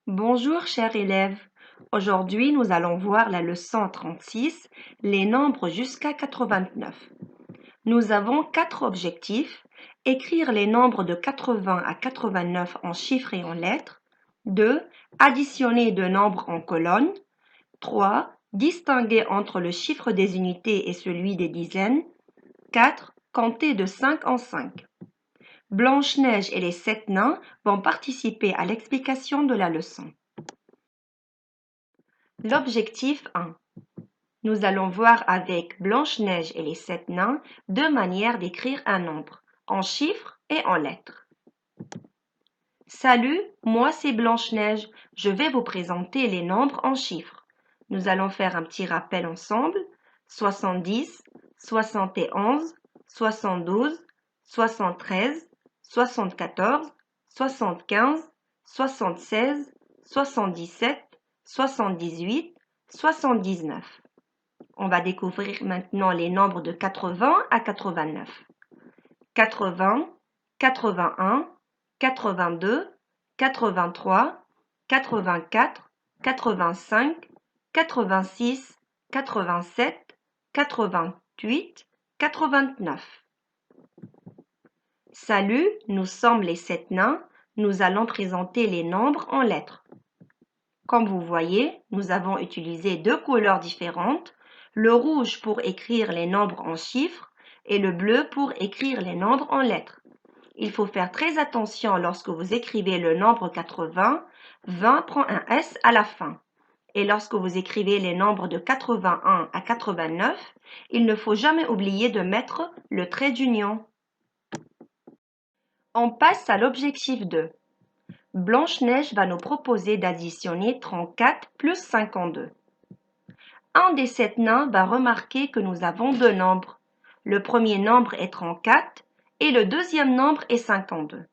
Bonjour chers élèves, aujourd'hui nous allons voir la leçon 36, les nombres jusqu'à 89. Nous avons 4 objectifs, écrire les nombres de 80 à 89 en chiffres et en lettres, 2. Additionner deux nombres en colonnes, 3. Distinguer entre le chiffre des unités et celui des dizaines, 4. Compter de 5 en 5. Blanche-Neige et les 7 nains vont participer à l'explication de la leçon. L'objectif 1. Nous allons voir avec Blanche-Neige et les 7 nains deux manières d'écrire un nombre, en chiffres et en lettres. Salut, moi c'est Blanche-Neige. Je vais vous présenter les nombres en chiffres. Nous allons faire un petit rappel ensemble. 70, 71, 72, 73, 74, 75, 76, 77, 78, 79. On va découvrir maintenant les nombres de 80 à 89. 80, 81, 82, 83, 84, 85, 86, 87, 88, 89. Salut, nous sommes les 7 nains. Nous allons présenter les nombres en lettres. Comme vous voyez, nous avons utilisé deux couleurs différentes, le rouge pour écrire les nombres en chiffres et le bleu pour écrire les nombres en lettres. Il faut faire très attention lorsque vous écrivez le nombre 80, 20 prend un S à la fin. Et lorsque vous écrivez les nombres de 81 à 89, il ne faut jamais oublier de mettre le trait d'union. On passe à l'objectif 2. Blanche-Neige va nous proposer d'additionner 34 plus 52. Un des 7 nains va remarquer que nous avons deux nombres. Le premier nombre est 34 et le deuxième nombre est 52.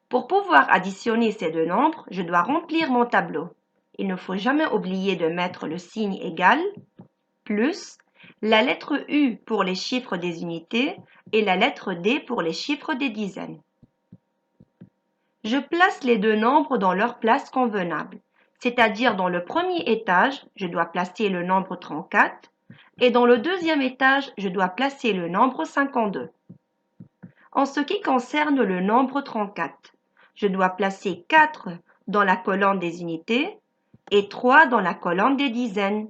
Pour pouvoir additionner ces deux nombres, je dois remplir mon tableau. Il ne faut jamais oublier de mettre le signe égal, plus, la lettre U pour les chiffres des unités et la lettre D pour les chiffres des dizaines. Je place les deux nombres dans leur place convenable, c'est-à-dire dans le premier étage, je dois placer le nombre 34 et dans le deuxième étage, je dois placer le nombre 52. En ce qui concerne le nombre 34, je dois placer 4 dans la colonne des unités et 3 dans la colonne des dizaines.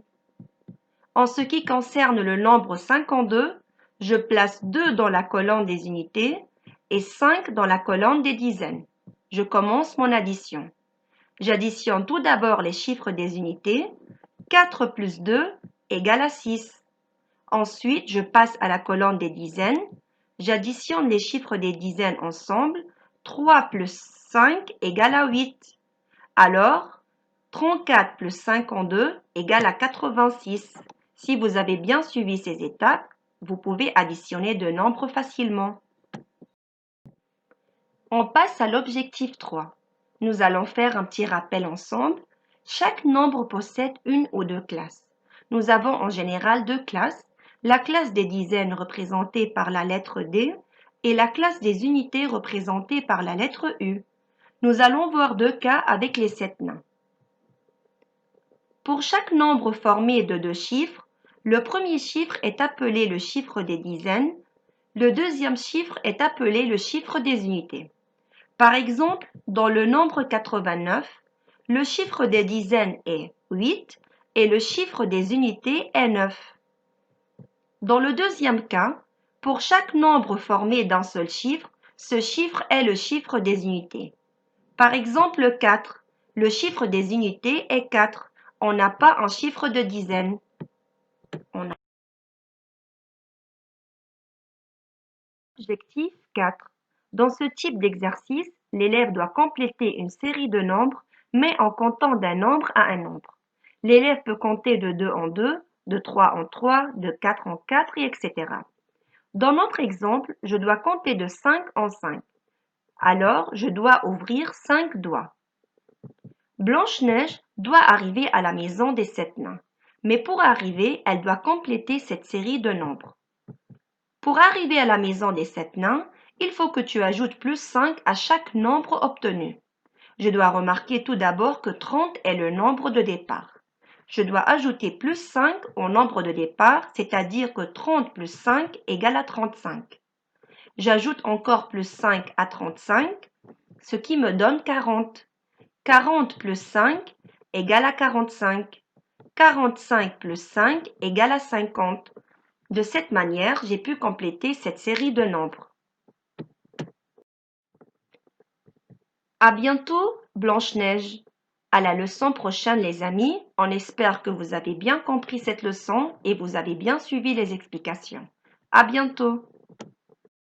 En ce qui concerne le nombre 52, je place 2 dans la colonne des unités et 5 dans la colonne des dizaines. Je commence mon addition. J'additionne tout d'abord les chiffres des unités. 4 plus 2 égale à 6. Ensuite, je passe à la colonne des dizaines. J'additionne les chiffres des dizaines ensemble. 3 plus 5 égale à 8. Alors, 34 plus 52 égale à 86. Si vous avez bien suivi ces étapes, vous pouvez additionner deux nombres facilement. On passe à l'objectif 3. Nous allons faire un petit rappel ensemble. Chaque nombre possède une ou deux classes. Nous avons en général deux classes, la classe des dizaines représentée par la lettre D et la classe des unités représentée par la lettre U. Nous allons voir deux cas avec les 7 nains. Pour chaque nombre formé de deux chiffres, le premier chiffre est appelé le chiffre des dizaines, le deuxième chiffre est appelé le chiffre des unités. Par exemple, dans le nombre 89, le chiffre des dizaines est 8 et le chiffre des unités est 9. Dans le deuxième cas, pour chaque nombre formé d'un seul chiffre, ce chiffre est le chiffre des unités. Par exemple, 4, le chiffre des unités est 4. On n'a pas un chiffre de dizaine. Objectif 4. Dans ce type d'exercice, l'élève doit compléter une série de nombres, mais en comptant d'un nombre à un nombre. L'élève peut compter de 2 en 2, de 3 en 3, de 4 en 4, et etc. Dans notre exemple, je dois compter de 5 en 5. Alors, je dois ouvrir 5 doigts. Blanche-Neige doit arriver à la maison des 7 nains. Mais pour arriver, elle doit compléter cette série de nombres. Pour arriver à la maison des 7 nains, il faut que tu ajoutes plus 5 à chaque nombre obtenu. Je dois remarquer tout d'abord que 30 est le nombre de départ. Je dois ajouter plus 5 au nombre de départ, c'est-à-dire que 30 plus 5 égale à 35. J'ajoute encore plus 5 à 35, ce qui me donne 40. 40 plus 5 égale à 45. 45 plus 5 égale à 50. De cette manière, j'ai pu compléter cette série de nombres. À bientôt, Blanche-Neige. À la leçon prochaine, les amis. On espère que vous avez bien compris cette leçon et vous avez bien suivi les explications. À bientôt.